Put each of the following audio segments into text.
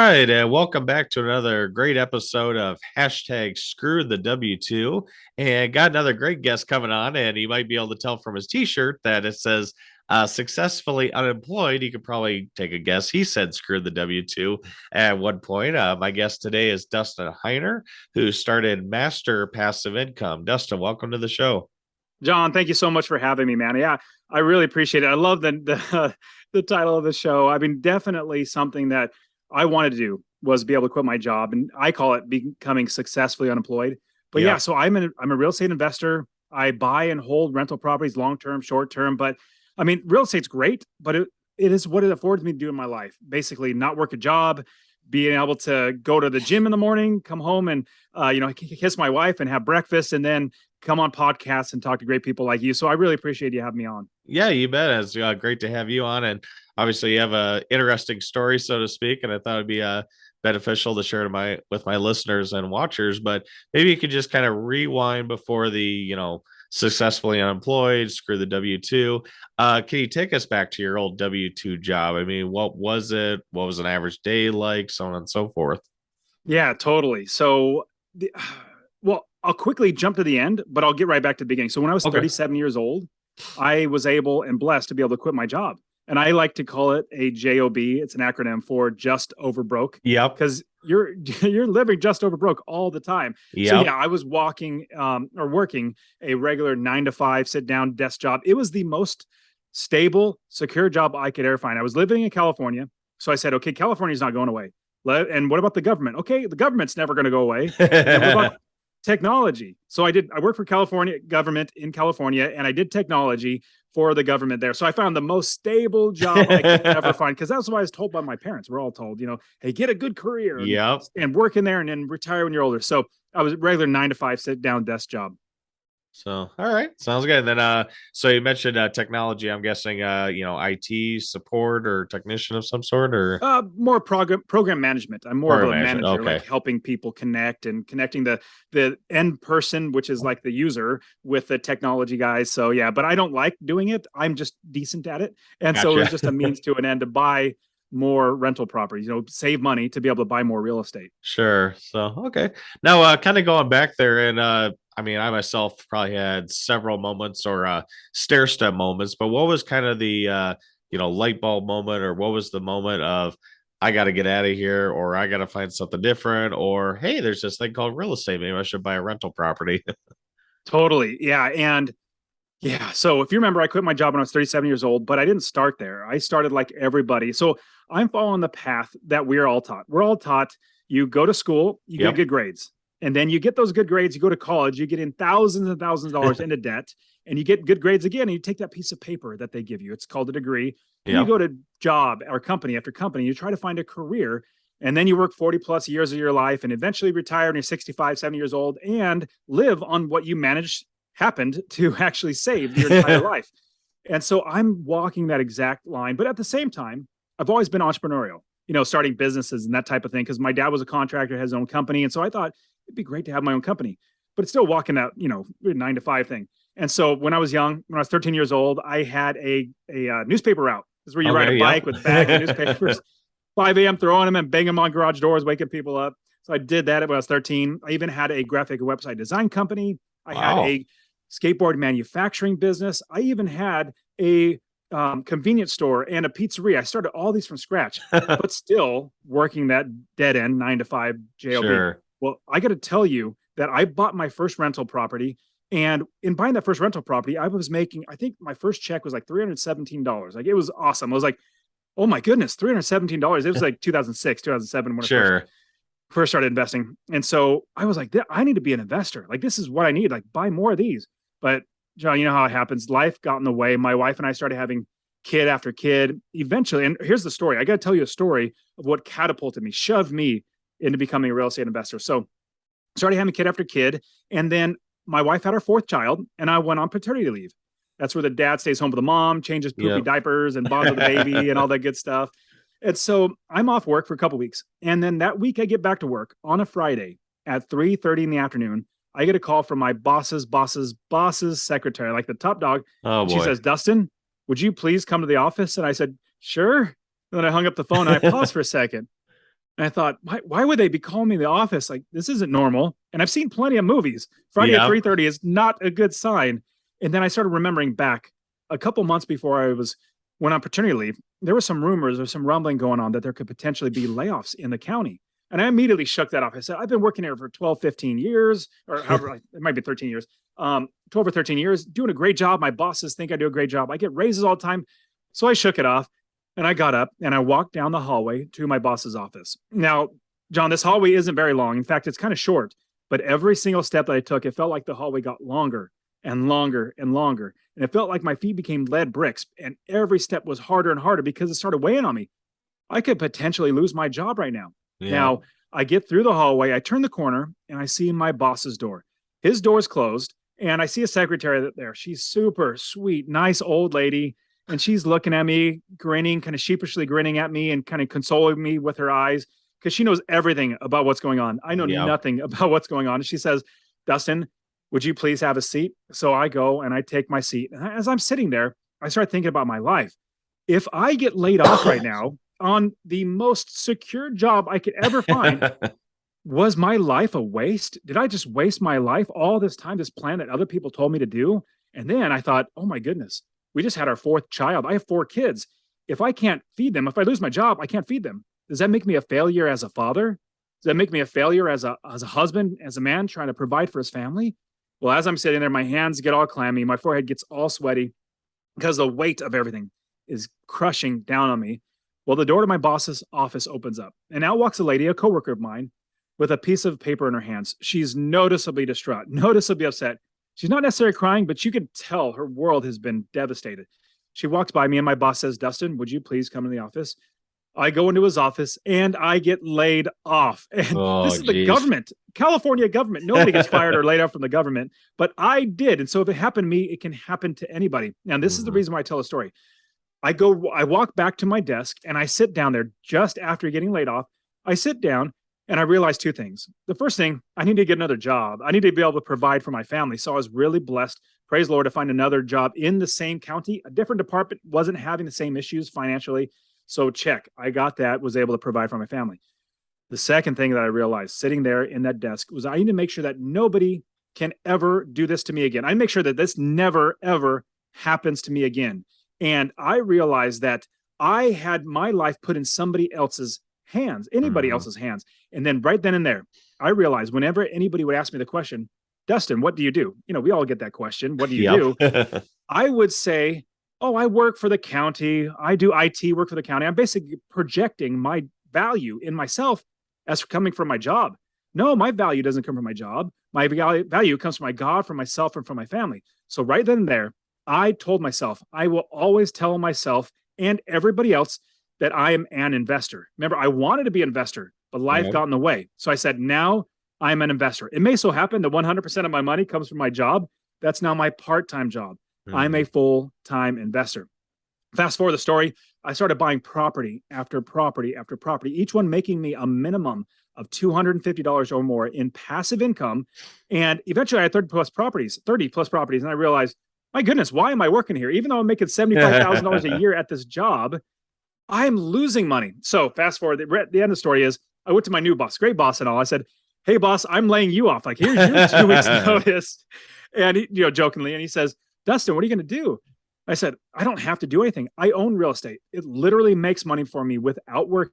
right, and welcome back to another great episode of hashtag Screw the W2. And got another great guest coming on, and you might be able to tell from his T-shirt that it says "successfully unemployed." You could probably take a guess. He said "Screw the W2" at one point. My guest today is Dustin Heiner, who started Master Passive Income. Dustin, welcome to the show. John, thank you so much for having me, man. Yeah, I really appreciate it. I love the the title of the show. I mean, definitely something that I wanted to do was be able to quit my job, and I call it becoming successfully unemployed. But yeah, Yep. so I'm a real estate investor. I buy and hold rental properties, long term, short term. But I mean, real estate's great, but it is what it affords me to do in my life. Basically, not work a job, being able to go to the gym in the morning, come home and kiss my wife and have breakfast, and then come on podcasts and talk to great people like you. So I really appreciate you having me on. Yeah, you bet. It's great to have you on, and obviously you have a interesting story, so to speak. And I thought it'd be beneficial to share to my with my listeners and watchers. But maybe you could just kind of rewind before the successfully unemployed, screw the W-2. Can you take us back to your old W-2 job? I mean, what was it? What was an average day like? So on and so forth. Yeah, totally. So, well, I'll quickly jump to the end, but I'll get right back to the beginning. So when I was Okay. 37 years old, I was able and blessed to be able to quit my job. And I like to call it a job. It's an acronym for just over broke, Yep. because you're you're living just over broke all the time. So yeah, Yep. I was walking or working a regular 9 to 5 sit down desk job. It was the most stable, secure job I could ever find. I was living in California. So I said, okay, California's not going away. And what about the government? Okay, the government's never going to go away. And what about technology? So I worked for California government in California, and I did technology for the government there. So I found the most stable job I could ever find, because that's what I was told by my parents. We're all told, hey, get a good career and Yep. work in there and then retire when you're older. So I was a regular 9 to 5 sit down desk job. So, all right, sounds good. And then, so you mentioned technology. I'm guessing, IT support or technician of some sort, or More program management. I'm more of program a management. manager, like Okay, helping people connect and connecting the end person, which is like the user, with the technology guys. So yeah, but I don't like doing it. I'm just decent at it, and so it was gotcha. just a means to an end to buy more rental properties. Save money to be able to buy more real estate. Sure. So, okay. Now, kind of going back there, and I mean, I myself probably had several moments or stair step moments, but what was kind of the light bulb moment, or what was the moment of I got to get out of here, or I got to find something different, or hey, there's this thing called real estate. Maybe I should buy a rental property. Totally, yeah, and yeah. So if you remember, I quit my job when I was 37 years old, but I didn't start there. I started like everybody. So I'm following the path that we're all taught. We're all taught you go to school, you get Yep. good grades. And then you get those good grades, you go to college, you get in thousands and thousands of dollars into debt, and you get good grades again, and you take that piece of paper that they give you. It's called a degree. And you Yep. go to job or company after company, you try to find a career. And then you work 40 plus years of your life and eventually retire when you're 65, 70 years old and live on what you managed happened to actually save your entire life. And so I'm walking that exact line. But at the same time, I've always been entrepreneurial, starting businesses and that type of thing, because my dad was a contractor, has his own company. And so I thought it'd be great to have my own company, but it's still walking that, 9 to 5 thing. And so when I was young, when I was 13 years old, I had a newspaper route. This is where you ride a Okay. Yep. bike with bags of newspapers, 5 a.m., throwing them and banging them on garage doors, waking people up. So I did that when I was 13. I even had a graphic website design company. I had Wow. a skateboard manufacturing business. I even had a convenience store and a pizzeria. I started all these from scratch, but still working that dead end 9 to 5 job. Sure. Well, I got to tell you that I bought my first rental property. And in buying that first rental property, I was making, I think my first check was like $317. Like, it was awesome. I was like, oh my goodness, $317. It was like 2006, 2007 when I Sure. first started investing. And so I was like, I need to be an investor. Like, this is what I need. Like, buy more of these. But John, you know how it happens. Life got in the way. My wife and I started having kid after kid eventually. And here's the story. I got to tell you a story of what catapulted me, shoved me into becoming a real estate investor. So started having kid after kid. And then my wife had our fourth child and I went on paternity leave. That's where the dad stays home with the mom, changes poopy Yep. diapers and bonds with the baby and all that good stuff. And so I'm off work for a couple weeks. And then that week I get back to work on a Friday at 3:30 in the afternoon. I get a call from my boss's secretary, like the top dog. Oh And she boy. says, Dustin, would you please come to the office? And I said, sure. And then I hung up the phone and I paused for a second. And I thought, why would they be calling me in the office? Like, this isn't normal. And I've seen plenty of movies. Friday at Yeah. 3:30 is not a good sign. And then I started remembering back a couple months before went on paternity leave. There were some rumors or some rumbling going on that there could potentially be layoffs in the county. And I immediately shook that off. I said, I've been working here for 12, 15 years, or however, it might be 13 years, 12 or 13 years, doing a great job. My bosses think I do a great job. I get raises all the time. So I shook it off and I got up and I walked down the hallway to my boss's office. Now, John, this hallway isn't very long. In fact, it's kind of short, but every single step that I took, it felt like the hallway got longer and longer and longer. And it felt like my feet became lead bricks. And every step was harder and harder because it started weighing on me. I could potentially lose my job right now. Yeah. Now, I get through the hallway, I turn the corner, and I see my boss's door. His door's closed, and I see a secretary there. She's super sweet, nice old lady. And she's looking at me, grinning, kind of sheepishly grinning at me and kind of consoling me with her eyes because she knows everything about what's going on. I know nothing about what's going on. And she says, Dustin, would you please have a seat? So I go and I take my seat. And as I'm sitting there, I start thinking about my life. If I get laid off right now on the most secure job I could ever find, was my life a waste? Did I just waste my life all this time, this plan that other people told me to do? And then I thought, oh my goodness, we just had our fourth child. I have 4 kids. If I can't feed them, if I lose my job, I can't feed them. Does that make me a failure as a father? Does that make me a failure as a husband, as a man trying to provide for his family? Well, as I'm sitting there, my hands get all clammy, my forehead gets all sweaty because the weight of everything is crushing down on me. Well, the door to my boss's office opens up, and out walks a lady, a coworker of mine, with a piece of paper in her hands. She's noticeably distraught, noticeably upset. She's not necessarily crying, but you could tell her world has been devastated. She walks by me, and my boss says, Dustin, would you please come in the office? I go into his office and I get laid off. And this is the government, California government. Nobody gets fired or laid off from the government, but I did. And so if it happened to me, it can happen to anybody. Now, this is the reason why I tell a story. I walk back to my desk and I sit down there just after getting laid off. I sit down and I realized 2 things. The first thing, I need to get another job. I need to be able to provide for my family. So I was really blessed, praise the Lord, to find another job in the same county. A different department, wasn't having the same issues financially. So check, I got that, was able to provide for my family. The second thing that I realized sitting there in that desk was I need to make sure that nobody can ever do this to me again. I make sure that this never, ever happens to me again. And I realized that I had my life put in somebody else's hands, anybody else's hands. And then right then and there, I realized whenever anybody would ask me the question, Dustin, what do you do? You know, we all get that question. What do you do? I would say, oh, I work for the county. I do IT work for the county. I'm basically projecting my value in myself as coming from my job. No, my value doesn't come from my job. My value comes from my God, from myself, and from my family. So right then and there, I told myself, I will always tell myself and everybody else that I am an investor. Remember, I wanted to be an investor, but life got in the way. So I said, now I'm an investor. It may so happen that 100% of my money comes from my job. That's now my part-time job. I'm a full-time investor. Fast forward the story, I started buying property after property after property, each one making me a minimum of $250 or more in passive income. And eventually I had 30 plus properties. And I realized, my goodness, why am I working here? Even though I'm making $75,000 a year at this job, I'm losing money. So fast forward, the end of the story is I went to my new boss, great boss and all. I said, hey boss, I'm laying you off. Like, here's your 2 weeks notice. And he, jokingly, and he says, Dustin, what are you going to do? I said, I don't have to do anything. I own real estate. It literally makes money for me without work.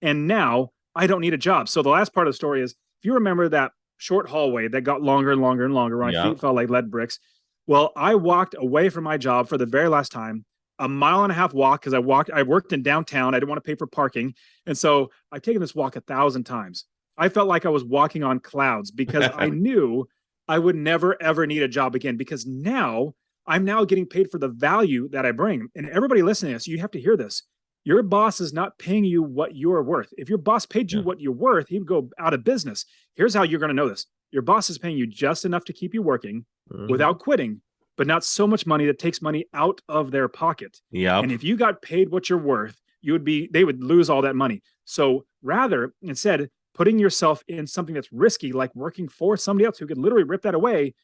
And now I don't need a job. So the last part of the story is, if you remember that short hallway that got longer and longer and longer, where my feet felt like lead bricks. Well, I walked away from my job for the very last time, a 1.5 mile walk, because I worked in downtown. I didn't want to pay for parking. And so I've taken this walk 1,000 times. I felt like I was walking on clouds because I knew I would never, ever need a job again, because now I'm now getting paid for the value that I bring. And everybody listening to this, you have to hear this. Your boss is not paying you what you're worth. If your boss paid you what you're worth, he would go out of business. Here's how you're going to know this. Your boss is paying you just enough to keep you working without quitting, but not so much money that takes money out of their pocket. And if you got paid what you're worth, they would lose all that money. So rather, instead, putting yourself in something that's risky, like working for somebody else who could literally rip that away,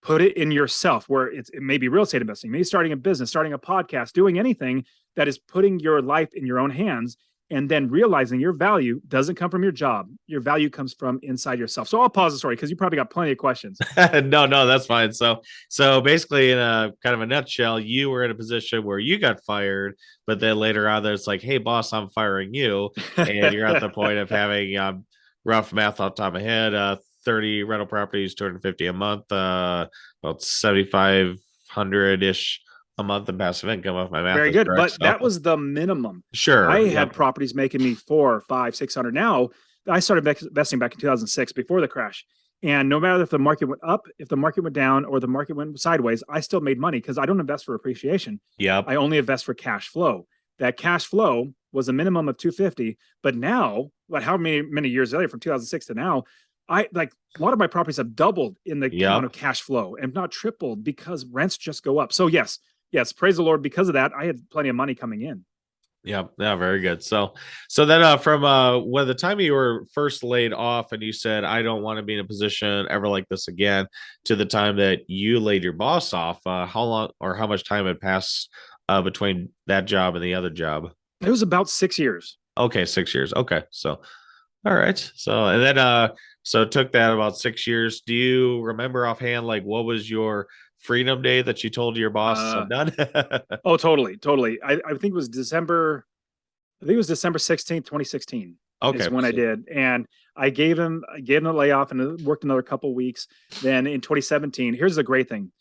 put it in yourself, where it may be real estate investing, maybe starting a business, starting a podcast, doing anything that is putting your life in your own hands. and then realizing your value doesn't come from your job. Your value comes from inside yourself. So I'll pause the story because you probably got plenty of questions. No, that's fine. So basically, in a kind of a nutshell, you were in a position where you got fired, but then later on, there's like, hey, boss, I'm firing you. And you're at the point of having rough math off the top of my head, 30 rental properties, 250 a month, about 7,500 ish a month in passive income if my math Very is good. correct. But that So was the minimum. I sure. had Yep. properties making me 4, 5, 600. Now I started investing back in 2006 before the crash. And no matter if the market went up, if the market went down, or the market went sideways, I still made money because I don't invest for appreciation. Yep. I only invest for cash flow. That cash flow was a minimum of 250. But now, like how many years later, from 2006 to now, I like a lot of my properties have doubled in the amount Yep. of cash flow and not tripled because rents just go up. So yes, praise the Lord. Because of that, I had plenty of money coming in. Yep. Yeah, very good. So then from when the time you were first laid off and you said, I don't want to be in a position ever like this again, to the time that you laid your boss off, how long or how much time had passed between that job and the other job? It was about 6 years. Okay, 6 years. Okay. So all right. So and then so it took that about 6 years. Do you remember offhand like what was your freedom day that you told your boss I'm Uh, done? oh, totally, totally. I think it was December. I think it was December 16th, 2016 is Okay. when I So did. And I gave him a layoff and worked another couple weeks. Then in 2017, here's the great thing.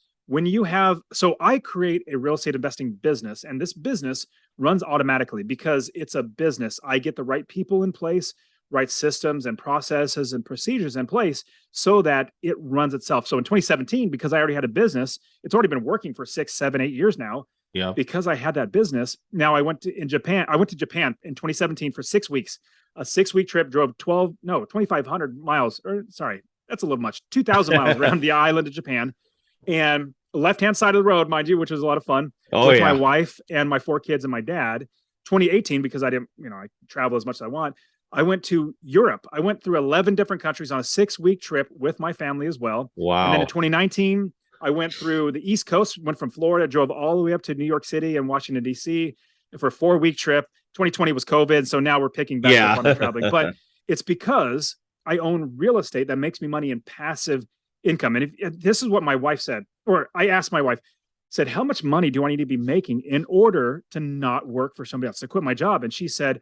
So I create a real estate investing business, and this business runs automatically because it's a business. I get the right people in place, right systems and processes and procedures in place so that it runs itself. So in 2017, because I already had a business, it's already been working for 6, 7, 8 years now yeah. because I had that business. Now I went to Japan in 2017 for 6 weeks, a 6 week trip, drove 2,500 miles, or sorry, that's a little much, 2,000 miles around the island of Japan, and left hand side of the road, mind you, which was a lot of fun Oh with my yeah. wife and my 4 kids and my dad. 2018, because I didn't, I travel as much as I want. I went to Europe. I went through 11 different countries on a 6 week trip with my family as well. And then in Wow. 2019, I went through the East Coast, went from Florida, drove all the way up to New York City and Washington, D.C. for a 4 week trip. 2020 was COVID. So now we're picking back up Yeah. on the traveling. But it's because I own real estate that makes me money in passive income. And if this is what my wife said, or I asked my wife, said, how much money do I need to be making in order to not work for somebody else, to quit my job? And she said,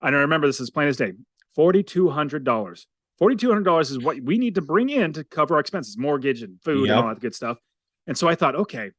and I remember this as plain as day, $4,200. $4,200 is what we need to bring in to cover our expenses, mortgage and food and all Yep. that good stuff. And so I thought, okay,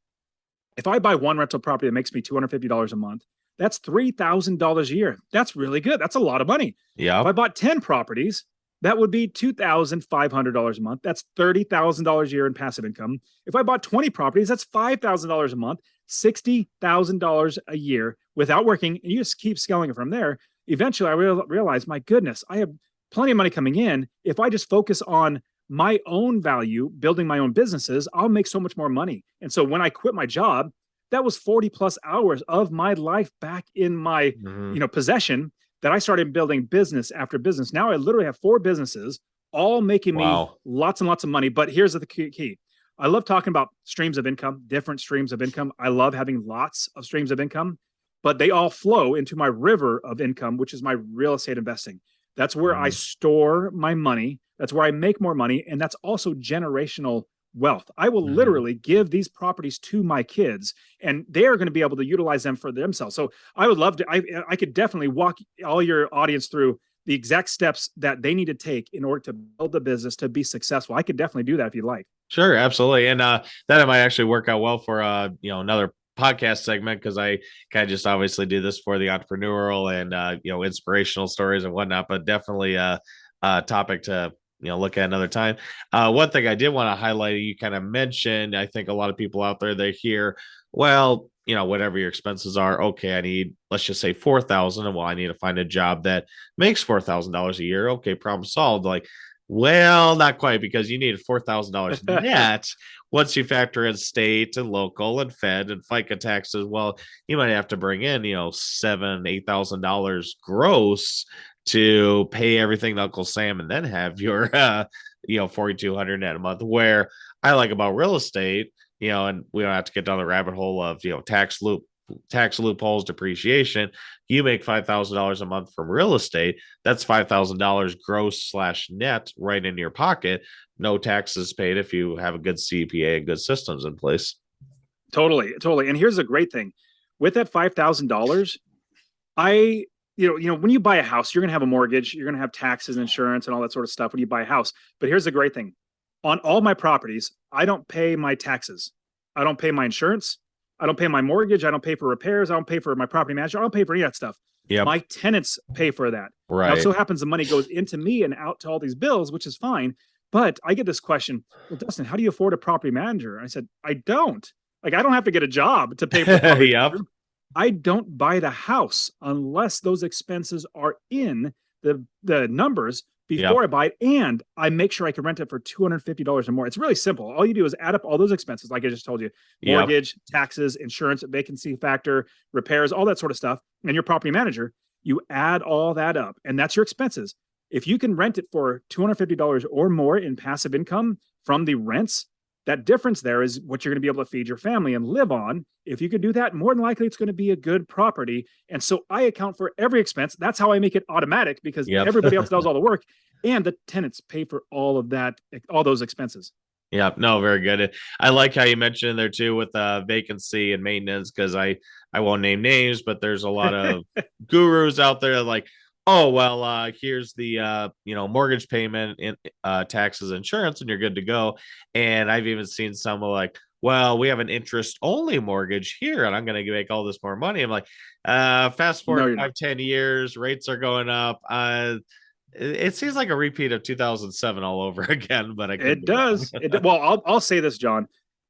if I buy one rental property that makes me $250 a month, that's $3,000 a year. That's really good. That's a lot of money. If I Yep. bought 10 properties, that would be $2,500 a month. That's $30,000 a year in passive income. If I bought 20 properties, that's $5,000 a month, $60,000 a year without working. And you just keep scaling it from there. Eventually, I realized, my goodness, I have plenty of money coming in. If I just focus on my own value, building my own businesses, I'll make so much more money. And so when I quit my job, that was 40 plus hours of my life back in my, Mhm. possession, that I started building business after business. Now I literally have 4 businesses, all making me Wow. lots and lots of money. But here's the key. I love talking about streams of income, different streams of income. I love having lots of streams of income, but they all flow into my river of income, which is my real estate investing. That's where I Mhm. store my money. That's where I make more money. And that's also generational wealth. I will Mhm. literally give these properties to my kids, and they are going to be able to utilize them for themselves. So I would love to, I could definitely walk all your audience through the exact steps that they need to take in order to build the business to be successful. I could definitely do that if you'd like. Sure, absolutely. And that might actually work out well for another podcast segment because I kind of just obviously do this for the entrepreneurial and inspirational stories and whatnot, but definitely a topic to look at another time. One thing I did want to highlight, you kind of mentioned, I think a lot of people out there they hear, well, whatever your expenses are, okay, I need, let's just say 4,000, and well, I need to find a job that makes $4,000 a year. Okay, problem solved. Like, well, not quite because you need $4,000 net once you factor in state and local and Fed and FICA taxes. Well, you might have to bring in, $7,000, $8,000 gross to pay everything to Uncle Sam and then have your 4,200 net a month. Where I like about real estate, and we don't have to get down the rabbit hole of tax loop tax loopholes, depreciation. You make $5,000 a month from real estate. That's $5,000 gross slash net right in your pocket. No taxes paid if you have a good CPA and good systems in place. Totally, totally. And here's the great thing with that $5,000, I, when you buy a house, you're going to have a mortgage, you're going to have taxes, insurance, and all that sort of stuff when you buy a house. But here's the great thing on all my properties, I don't pay my taxes, I don't pay my insurance, I don't pay my mortgage, I don't pay for repairs, I don't pay for my property manager, I don't pay for any of that stuff. Yep. My tenants pay for that. Now, it Right. so happens the money goes into me and out to all these bills, which is fine. But I get this question, well, Dustin, how do you afford a property manager? And I said, I don't. Like, I don't have to get a job to pay for a property Yep. manager. I don't buy the house unless those expenses are in the numbers before Yep. I buy it, and I make sure I can rent it for $250 or more. It's really simple. All you do is add up all those expenses, like I just told you: Yep. mortgage, taxes, insurance, vacancy factor, repairs, all that sort of stuff. And your property manager, you add all that up, and that's your expenses. If you can rent it for $250 or more in passive income from the rents, that difference there is what you're going to be able to feed your family and live on. If you could do that, more than likely it's going to be a good property. And so I account for every expense. That's how I make it automatic, because Yep. everybody else does all the work and the tenants pay for all of that, all those expenses. Yeah, no, very good. I like how you mentioned there too with vacancy and maintenance, because I won't name names, but there's a lot of gurus out there like, oh well, here's the mortgage payment, in taxes, insurance, and you're good to go. And I've even seen some like, well, we have an interest only mortgage here, and I'm going to make all this more money. I'm like, fast No, forward you're not. 5-10 years, rates are going up. It seems like a repeat of 2007 all over again, but I could It be wrong. does. Well, I'll say this, John.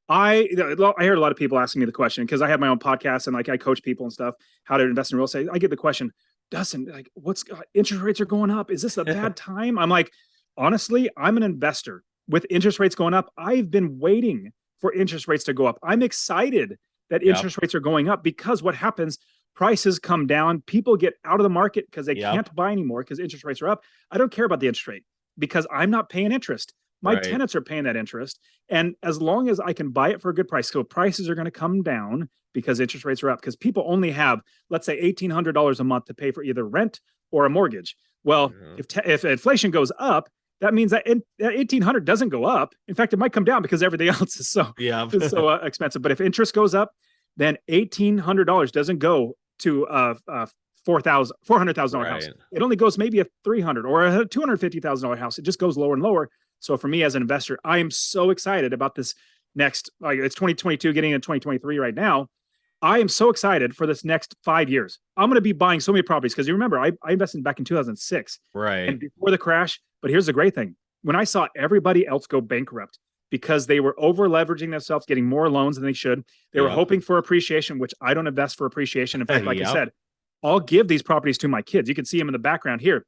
I heard a lot of people asking me the question, because I have my own podcast and like I coach people and stuff how to invest in real estate. I get the question, Dustin, like, what's interest rates are going up? Is this a bad time? I'm like, honestly, I'm an investor. With interest rates going up, I've been waiting for interest rates to go up. I'm excited that Yep. interest rates are going up, because what happens, prices come down, people get out of the market because they Yep. can't buy anymore because interest rates are up. I don't care about the interest rate because I'm not paying interest. My Right. tenants are paying that interest. And as long as I can buy it for a good price, so prices are going to come down because interest rates are up, because people only have, let's say, $1,800 a month to pay for either rent or a mortgage. Well, Mhm. if inflation goes up, that means that 1,800 doesn't go up. In fact, it might come down because everything else Yep. is so expensive. But if interest goes up, then $1,800 doesn't go to $400,000 house. Right. It only goes maybe a 300 or a $250,000 house. It just goes lower and lower. So for me as an investor, I am so excited about this next, like, it's 2022 getting into 2023 right now. I am so excited for this next 5 years. I'm going to be buying so many properties, because you remember I invested back in 2006 Right. and before the crash. But here's the great thing: when I saw everybody else go bankrupt because they were over leveraging themselves, getting more loans than they should, they were Yep. hoping for appreciation, which I don't invest for appreciation. In fact, like I Yep. said, I'll give these properties to my kids. You can see them in the background here.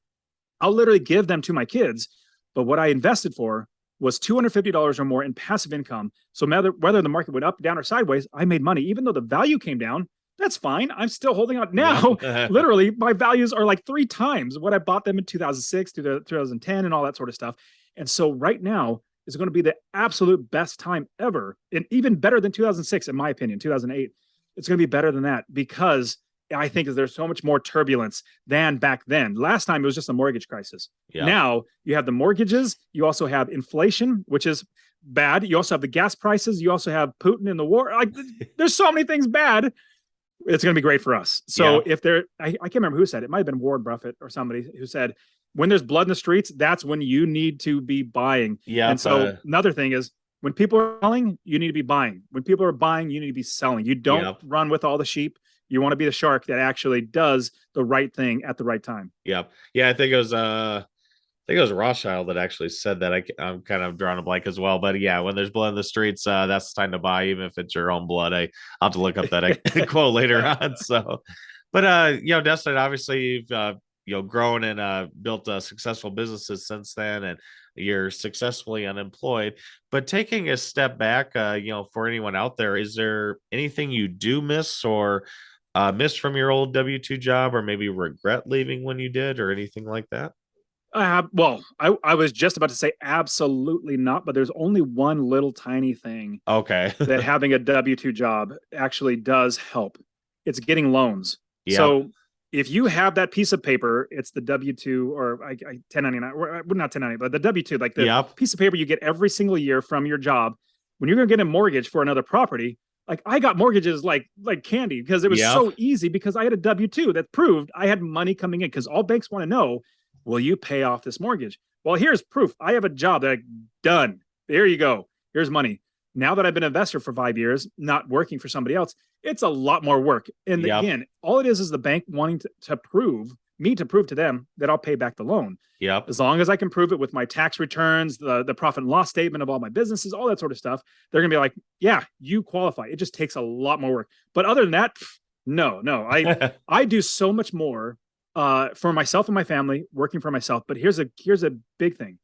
I'll literally give them to my kids. But what I invested for was $250 or more in passive income. So whether the market went up, down, or sideways, I made money. Even though the value came down, that's fine. I'm still holding on. Now, Yep. literally, my values are like 3 times what I bought them in 2006 to 2010 and all that sort of stuff. And so right now is going to be the absolute best time ever, and even better than 2006, in my opinion, 2008. It's going to be better than that, because I think there's so much more turbulence than back then. Last time it was just a mortgage crisis. Yep. Now you have the mortgages, you also have inflation, which is bad. You also have the gas prices. You also have Putin in the war. Like, there's so many things bad. It's going to be great for us. So Yep. if there, I can't remember who said it. It might have been Warren Buffett or somebody who said, when there's blood in the streets, that's when you need to be buying. Yep. And so another thing is, when people are selling, you need to be buying. When people are buying, you need to be selling. You don't Yep. run with all the sheep. You want to be the shark that actually does the right thing at the right time. Yep. Yeah, I think it was Rothschild that actually said that. I'm kind of drawing a blank as well, but yeah, when there's blood in the streets, that's the time to buy, even if it's your own blood. I'll have to look up that quote later on. So, but Dustin, obviously you've grown and built successful businesses since then, and you're successfully unemployed. But taking a step back, for anyone out there, is there anything you do miss or miss from your old W-2 job, or maybe regret leaving when you did, or anything like that? Well, I was just about to say absolutely not, but there's only one little tiny thing Okay. that having a W 2 job actually does help. it's getting loans. Yep. So if you have that piece of paper, it's the W-2 or 1099, or not 1099, but the W-2, like the Yep. piece of paper you get every single year from your job. When you're going to get a mortgage for another property, like I got mortgages like candy because it was Yep. so easy because I had a W-2 that proved I had money coming in because all banks want to know, will you pay off this mortgage? Well, here's proof. I have a job that I done. There you go. Here's money. Now that I've been an investor for 5 years, not working for somebody else, it's a lot more work. And Yep. again, all it is the bank wanting to prove to them that I'll pay back the loan. Yep. As long as I can prove it with my tax returns, the profit and loss statement of all my businesses, all that sort of stuff, they're going to be like, yeah, you qualify. It just takes a lot more work. But other than that, no. I do so much more for myself and my family, working for myself. But here's a big thing.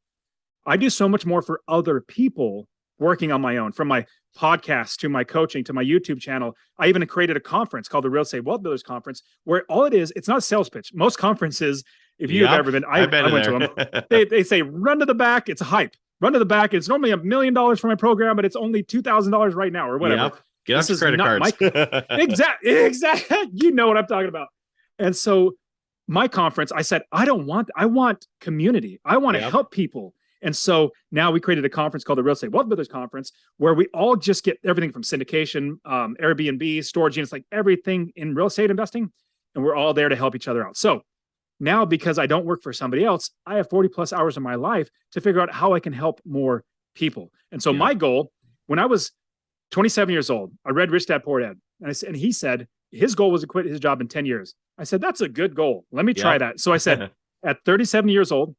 I do so much more for other people working on my own, from my podcast to my coaching to my YouTube channel. I even created a conference called the Real Estate Wealth Builders Conference, where all it is, it's not a sales pitch. Most conferences, if you've ever been, I went to them. They say, run to the back. It's a hype. Run to the back. It's normally $1 million for my program, but it's only $2,000 right now or whatever. Yep. Get off your credit cards. Exactly. You know what I'm talking about. And so my conference, I said, I want community. I want to help people. And so now we created a conference called the Real Estate Wealth Builders Conference, where we all just get everything from syndication, Airbnb, storage units, like everything in real estate investing. And we're all there to help each other out. So now, because I don't work for somebody else, I have 40 plus hours of my life to figure out how I can help more people. And so my goal, when I was 27 years old, I read Rich Dad Poor Dad. And he said his goal was to quit his job in 10 years. I said, that's a good goal. Let me try that. So I said, at 37 years old,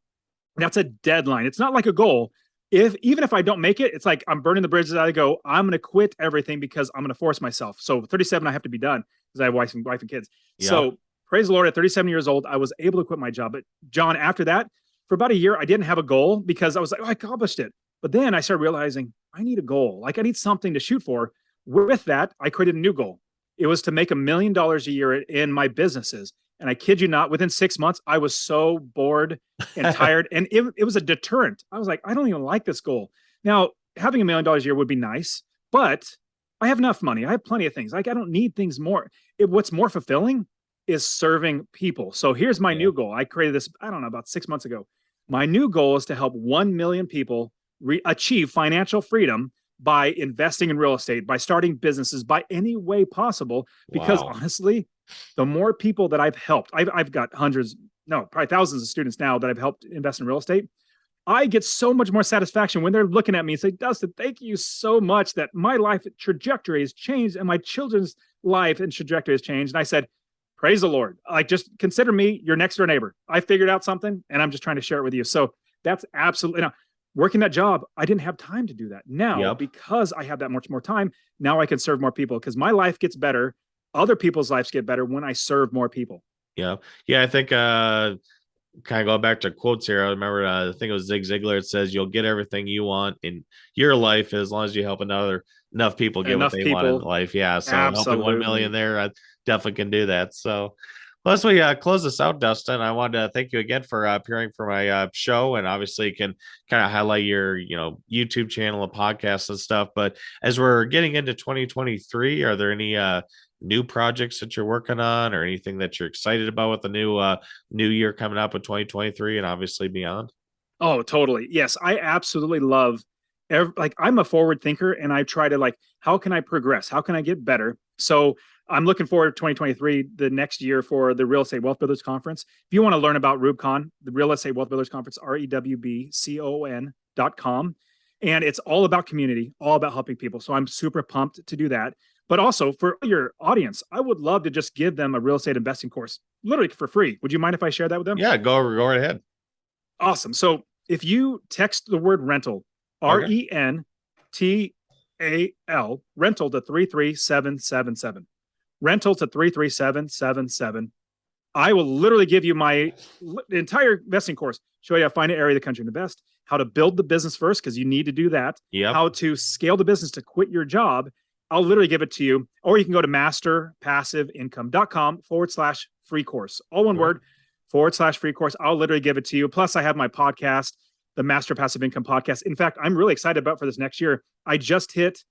that's a deadline. It's not like a goal. Even if I don't make it, it's like I'm burning the bridges. I go, I'm going to quit everything because I'm going to force myself. So 37, I have to be done because I have wife and kids. Yep. So praise the Lord, at 37 years old, I was able to quit my job. But John, after that, for about a year, I didn't have a goal because I was like, I accomplished it. But then I started realizing I need a goal. Like I need something to shoot for. With that, I created a new goal. It was to make $1 million a year in my businesses. And I kid you not, within 6 months, I was so bored and tired. And it was a deterrent. I was like, I don't even like this goal. Now, having $1 million a year would be nice, but I have enough money. I have plenty of things. Like I don't need things more. What's more fulfilling is serving people. So here's my new goal. I created this, I don't know, about 6 months ago. My new goal is to help 1 million people achieve financial freedom by investing in real estate, by starting businesses, by any way possible. Because honestly, the more people that I've helped, I've got probably thousands of students now that I've helped invest in real estate. I get so much more satisfaction when they're looking at me and say, Dustin, thank you so much that my life trajectory has changed and my children's life and trajectory has changed. And I said, praise the Lord. Like, just consider me your next door neighbor. I figured out something and I'm just trying to share it with you. So that's absolutely, now, working that job, I didn't have time to do that. Now, because I have that much more time, now I can serve more people because my life gets better. Other people's lives get better when I serve more people. Yeah. I think kind of going back to quotes here. I remember I think it was Zig Ziglar. It says you'll get everything you want in your life as long as you help enough people get what they want in life. Yeah. So helping 1 million there, I definitely can do that. So as we close this out, Dustin, I wanted to thank you again for appearing for my show, and obviously you can kind of highlight your YouTube channel and podcasts and stuff. But as we're getting into 2023, are there any new projects that you're working on or anything that you're excited about with the new year coming up in 2023 and obviously beyond? Oh, totally. Yes, I absolutely love I'm a forward thinker and I try to how can I progress? How can I get better? So I'm looking forward to 2023, the next year, for the Real Estate Wealth Builders Conference. If you want to learn about RewBCon, the Real Estate Wealth Builders Conference, REWBCON.com. And it's all about community, all about helping people. So I'm super pumped to do that. But also for your audience, I would love to just give them a real estate investing course, literally for free. Would you mind if I share that with them? Yeah, go right ahead. Awesome. So if you text the word rental, RENTAL, rental to 33777. Rental to 33777. I will literally give you my entire investing course, show you how to find an area of the country to invest, how to build the business first, because you need to do that, how to scale the business to quit your job. I'll literally give it to you. Or you can go to masterpassiveincome.com/free course. All one word, /free course. I'll literally give it to you. Plus, I have my podcast, the Master Passive Income Podcast. In fact, I'm really excited about for this next year. I just hit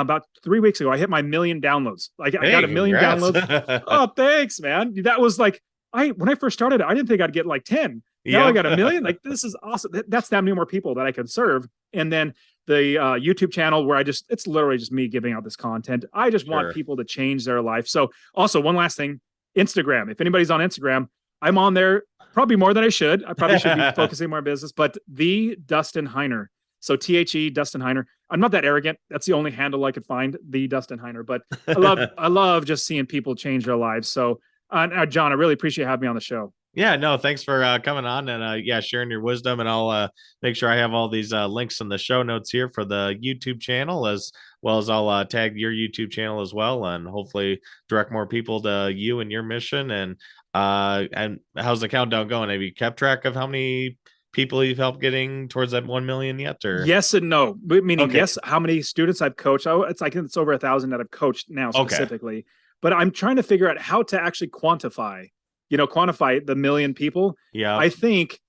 about 3 weeks ago. I hit my million downloads. Like I got Hey, a million congrats. downloads. Oh, thanks, man. That was like when I first started, I didn't think I'd get like 10. Now I Yep. got a million. Like this is awesome. That's that many more people that I can serve. And then the YouTube channel where it's literally just me giving out this content. I just want Sure. people to change their life. So also one last thing, Instagram. If anybody's on Instagram, I'm on there probably more than I should. I probably should be focusing more on business, but the Dustin Heiner. So THE Dustin Heiner. I'm not that arrogant. That's the only handle I could find, the Dustin Heiner. But I love just seeing people change their lives. So, John, I really appreciate having me on the show. Yeah, no, thanks for coming on and yeah, sharing your wisdom. And I'll make sure I have all these links in the show notes here for the YouTube channel, as well as I'll tag your YouTube channel as well, and hopefully direct more people to you and your mission. And how's the countdown going? Have you kept track of how many people you've helped getting towards that 1 million yet? Or Yes and no. Meaning, okay, yes, how many students I've coached. Oh, it's over 1,000 that I've coached now okay, specifically. But I'm trying to figure out how to actually quantify the million people. yeah, I think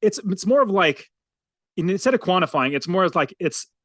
it's more of like, instead of quantifying, it's more of like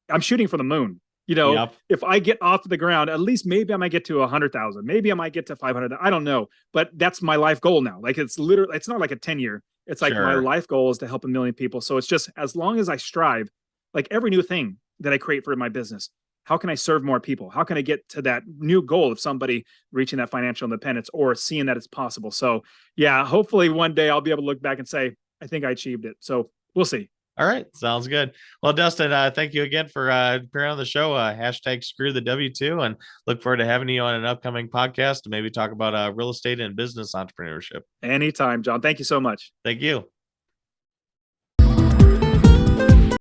I'm shooting for the moon. yep, If I get off the ground, at least maybe I might get to 100,000. Maybe I might get to 500. I don't know, but that's my life goal now. Like it's not like a 10-year. It's like my sure. life goal is to help a million people. So it's just as long as I strive, like every new thing that I create for my business, how can I serve more people? How can I get to that new goal of somebody reaching that financial independence or seeing that it's possible? So yeah, hopefully one day I'll be able to look back and say, I think I achieved it. So we'll see. All right, sounds good. Well, Dustin, thank you again for appearing on the show. Hashtag screw the W2, and look forward to having you on an upcoming podcast to maybe talk about real estate and business entrepreneurship. Anytime, John. Thank you so much. Thank you.